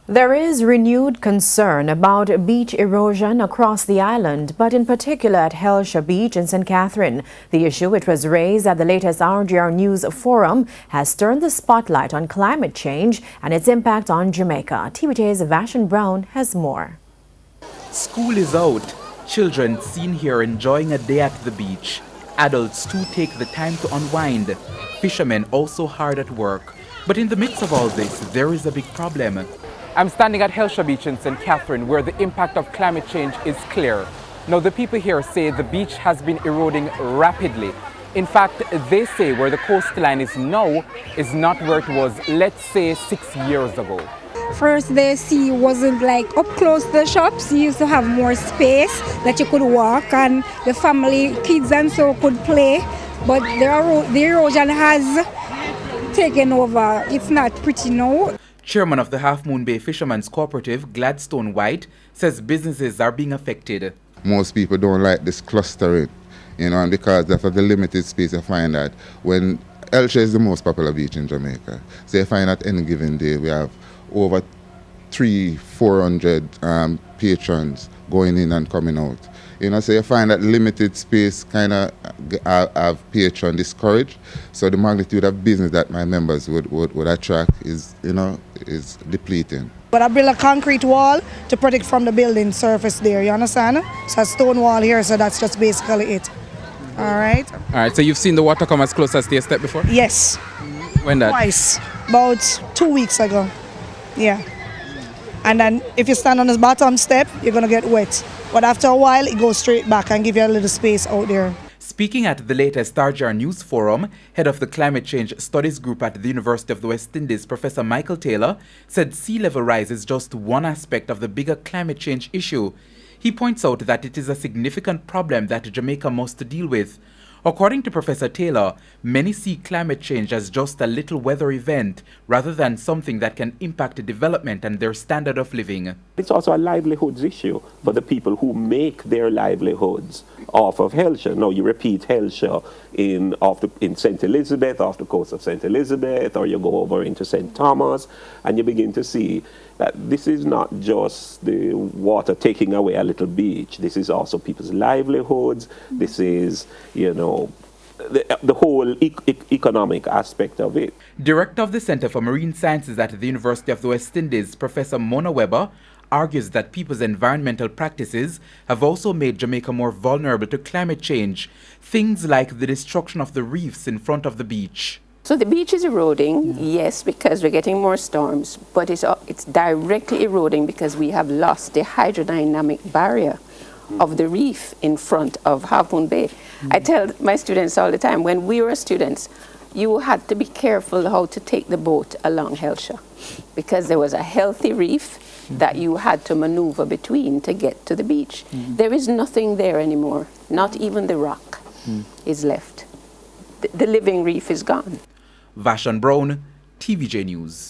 There is renewed concern about beach erosion across the island, but in particular at Hellshire Beach in St. Catherine. The issue, which was raised at the latest RGR News Forum, has turned the spotlight on climate change and its impact on Jamaica. TVJ's Vashon Brown has more. School is out. Children seen here enjoying a day at the beach. Adults too take the time to unwind. Fishermen also hard at work. But in the midst of all this, there is a big problem. I'm standing at Hellshire Beach in St. Catherine, where the impact of climate change is clear. Now, the people here say the beach has been eroding rapidly. In fact, they say where the coastline is now is not where it was, let's say, 6 years ago. First, the sea wasn't like up close to the shops. You used to have more space that you could walk and the family, kids and so could play. But the erosion has taken over. It's not pretty now. Chairman of the Half Moon Bay Fishermen's Cooperative, Gladstone White, says businesses are being affected. Most people don't like this clustering, and because of the limited space, you find that when Hellshire is the most popular beach in Jamaica, so you find that any given day we have over 300-400 patrons going in and coming out. So you find that limited space kind of have patron discouraged. So the magnitude of business that my members would attract is depleting. But I built a concrete wall to protect from the building surface there, you understand? So a stone wall here, so that's just basically it. All right, so you've seen the water come as close as to your step before? Yes. When that? Twice, about 2 weeks ago. Yeah. And then if you stand on this bottom step, you're going to get wet. But after a while, it goes straight back and give you a little space out there. Speaking at the latest RGR News Forum, head of the Climate Change Studies Group at the University of the West Indies, Professor Michael Taylor, said sea level rise is just one aspect of the bigger climate change issue. He points out that it is a significant problem that Jamaica must deal with. According to Professor Taylor, many see climate change as just a little weather event rather than something that can impact development and their standard of living. It's also a livelihoods issue for the people who make their livelihoods off of Hellshire. Now, you repeat Hellshire in St. Elizabeth, off the coast of St. Elizabeth, or you go over into St. Thomas, and you begin to see that this is not just the water taking away a little beach. This is also people's livelihoods. This is, the whole economic aspect of it. Director of the Center for Marine Sciences at the University of the West Indies, Professor Mona Weber, argues that people's environmental practices have also made Jamaica more vulnerable to climate change, things like the destruction of the reefs in front of the beach. So the beach is eroding, yes, because we're getting more storms, but it's directly eroding because we have lost the hydrodynamic barrier of the reef in front of Half Moon Bay. I tell my students all the time, when we were students, you had to be careful how to take the boat along Hellshire because there was a healthy reef that you had to maneuver between to get to the beach. There is nothing there anymore, not even the rock is left. The living reef is gone. Vashon Brown, TVJ News.